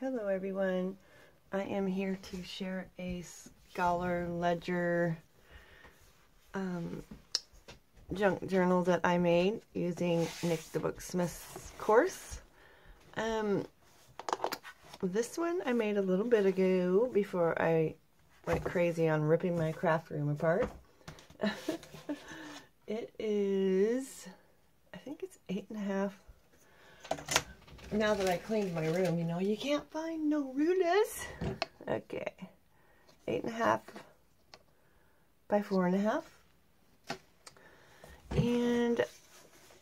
Hello everyone. I am here to share a Scholar Ledger junk journal that I made using Nick the Booksmith's course. This one I made a little bit ago before I went crazy on ripping my craft room apart. It is, I think it's 8.5. Now that I cleaned my room, you know, you can't find no rulers. Okay, 8.5 by 4.5. And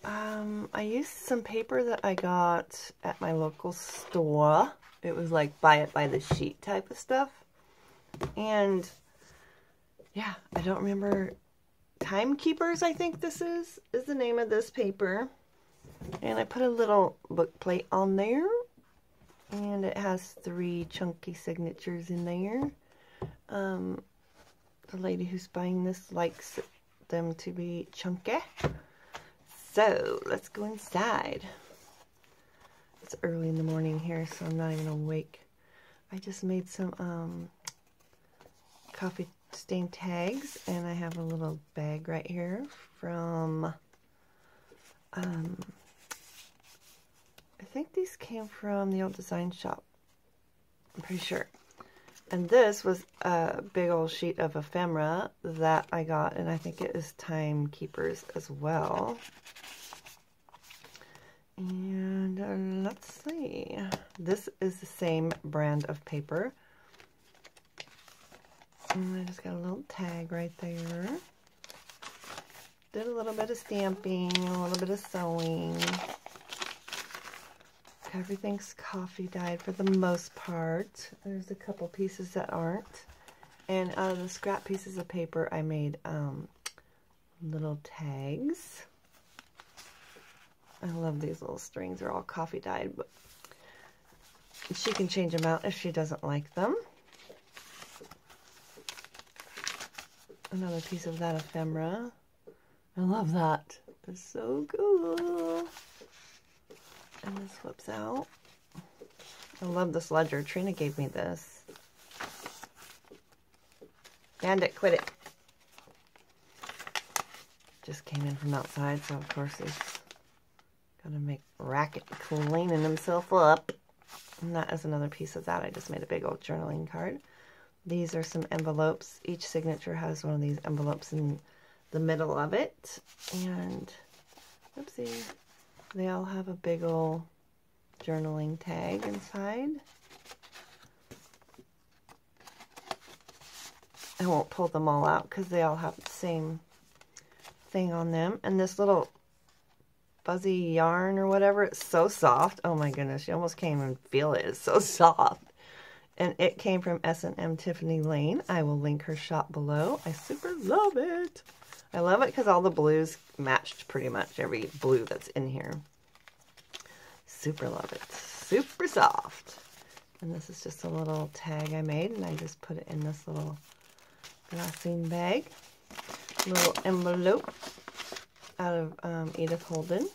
I used some paper that I got at my local store. It was like buy it by the sheet type of stuff. And yeah, I don't remember. Timekeepers, I think this is the name of this paper. And I put a little book plate on there, and it has 3 chunky signatures in there. The lady who's buying this likes them to be chunky. So let's go inside. It's early in the morning here, so I'm not even awake. I just made some coffee stain tags, and I have a little bag right here from I think these came from the old design shop. I'm pretty sure. And this was a big old sheet of ephemera that I got, and I think it is Timekeepers as well. And let's see. This is the same brand of paper. And I just got a little tag right there. Did a little bit of stamping, a little bit of sewing. Everything's coffee dyed for the most part. There's a couple pieces that aren't. And out of the scrap pieces of paper, I made little tags. I love these little strings. They're all coffee dyed, but she can change them out if she doesn't like them. Another piece of that ephemera. I love that. It's so cool. And this flips out. I love this ledger. Trina gave me this. Bandit, quit it. Just came in from outside, so of course he's gonna make racket cleaning himself up. And that is another piece of that. I just made a big old journaling card. These are some envelopes. Each signature has one of these envelopes in the middle of it. And, oopsie. They all have a big old journaling tag inside. I won't pull them all out because they all have the same thing on them. And this little fuzzy yarn or whatever, it's so soft. Oh my goodness, you almost can't even feel it. It's so soft. And it came from S&M Tiffany Lane. I will link her shop below. I super love it. I love it because all the blues matched pretty much every blue that's in here. Super love it. Super soft. And this is just a little tag I made, and I just put it in this little glassine bag. Little envelope out of Edith Holden.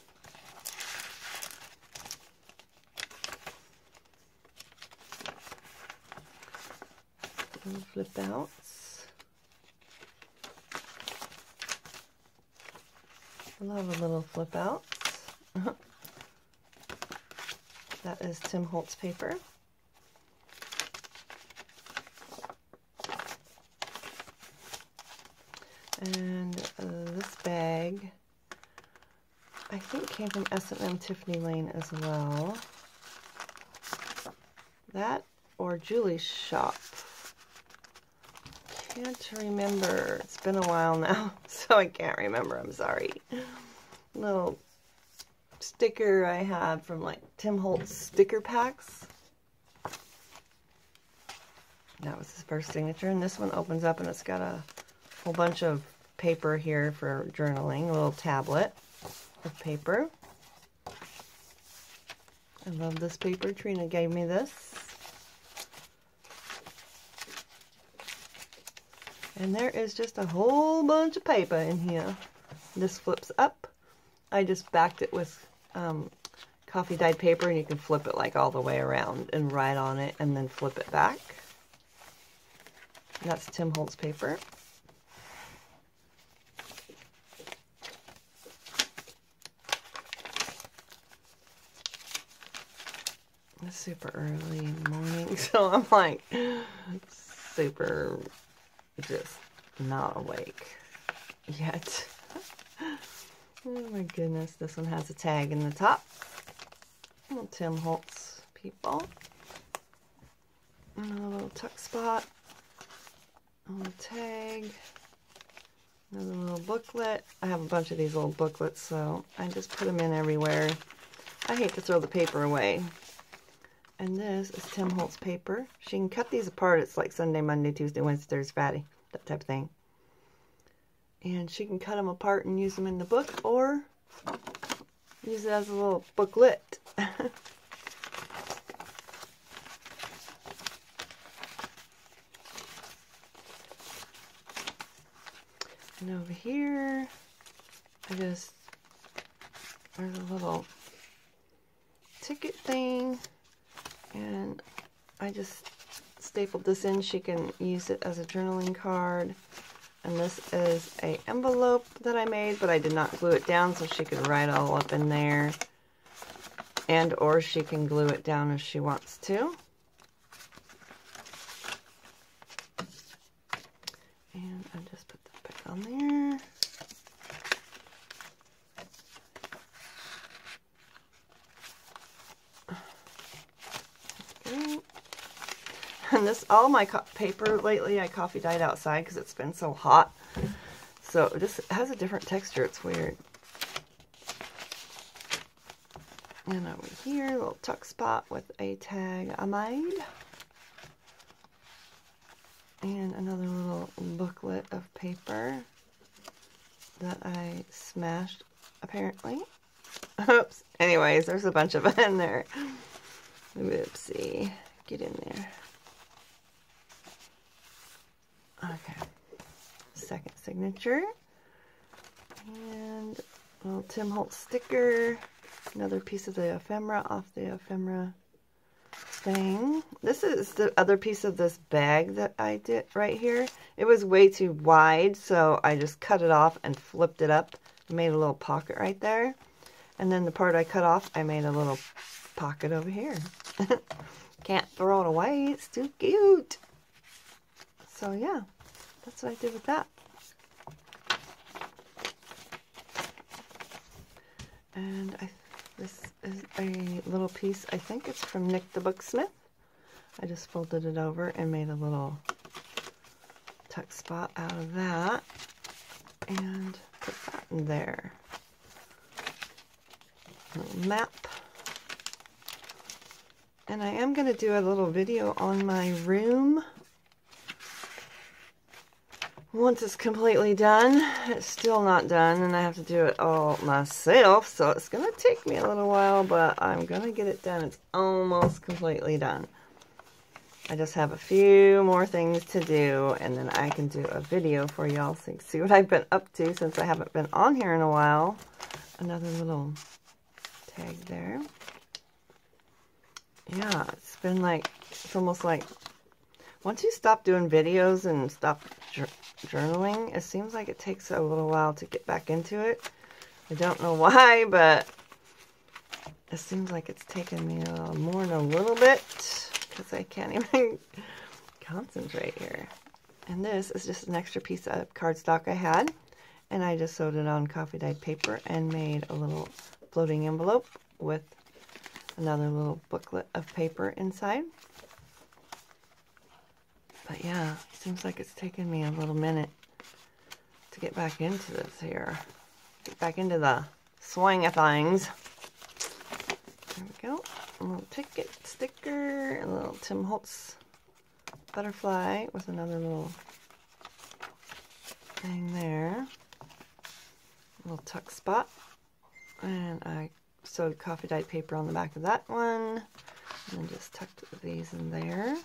Little flip outs. I love a little flip out. That is Tim Holtz paper. And this bag, I think came from S&M Tiffany Lane as well. That or Julie's shop. Can't remember. It's been a while now, so I can't remember. I'm sorry. Little sticker I had from like Tim Holtz sticker packs. That was his first signature. And this one opens up and it's got a whole bunch of paper here for journaling. A little tablet of paper. I love this paper. Trina gave me this. And there is just a whole bunch of paper in here. This flips up. I just backed it with coffee dyed paper, and you can flip it like all the way around and write on it and then flip it back. And that's Tim Holtz paper. It's super early in the morning, so I'm like super just not awake yet. Oh my goodness, this one has a tag in the top. Little Tim Holtz people. And a little tuck spot. A little tag. Another little booklet. I have a bunch of these little booklets, so I just put them in everywhere. I hate to throw the paper away. And this is Tim Holtz paper. She can cut these apart. It's like Sunday, Monday, Tuesday, Wednesday, Thursday, Friday, that type of thing. And she can cut them apart and use them in the book, or use it as a little booklet. And over here, there's a little ticket thing. And I just stapled this in. She can use it as a journaling card. And this is an envelope that I made, but I did not glue it down, so she could write all up in there. And or she can glue it down if she wants to. And I just put that back on there. And this, all my paper lately, I coffee dyed outside because it's been so hot. So this has a different texture. It's weird. And over here, a little tuck spot with a tag I made. And another little booklet of paper that I smashed, apparently. Oops. Anyways, there's a bunch of it in there. Whoopsie. Get in there. Okay, second signature, and a little Tim Holtz sticker, another piece of the ephemera off the ephemera thing. This is the other piece of this bag that I did right here. It was way too wide, so I just cut it off and flipped it up and made a little pocket right there. And then the part I cut off, I made a little pocket over here. Can't throw it away, it's too cute. So yeah, that's what I did with that. And this is a little piece, I think it's from Nick the Booksmith. I just folded it over and made a little tuck spot out of that. And put that in there. A little map. And I am going to do a little video on my room. Once it's completely done. It's still not done, and I have to do it all myself, so it's going to take me a little while, but I'm going to get it done. It's almost completely done. I just have a few more things to do, and then I can do a video for y'all so you can see what I've been up to since I haven't been on here in a while. Another little tag there. Yeah, it's been like, it's almost like, once you stop doing videos and stop journaling, it seems like it takes a little while to get back into it. I don't know why, but it seems like it's taken me more than a little bit because I can't even concentrate here. And this is just an extra piece of cardstock I had, and I just sewed it on coffee dyed paper and made a little floating envelope with another little booklet of paper inside. But yeah, it seems like it's taken me a little minute to get back into this here. Get back into the swing of things. There we go. A little ticket sticker, a little Tim Holtz butterfly with another little thing there. A little tuck spot. And I sewed coffee dyed paper on the back of that one. And then just tucked these in there.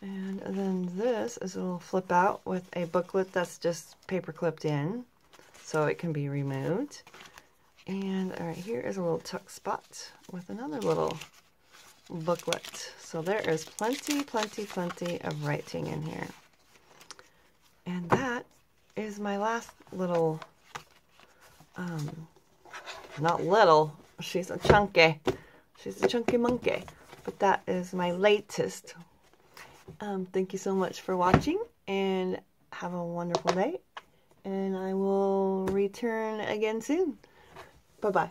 And then this is a little flip out with a booklet that's just paper clipped in. so it can be removed. And all right, here is a little tuck spot with another little booklet. So there is plenty, plenty, plenty of writing in here. And that is my last little, not little, she's a chunky monkey. But that is my latest. Thank you so much for watching, and have a wonderful day. And I will return again soon. Bye-bye.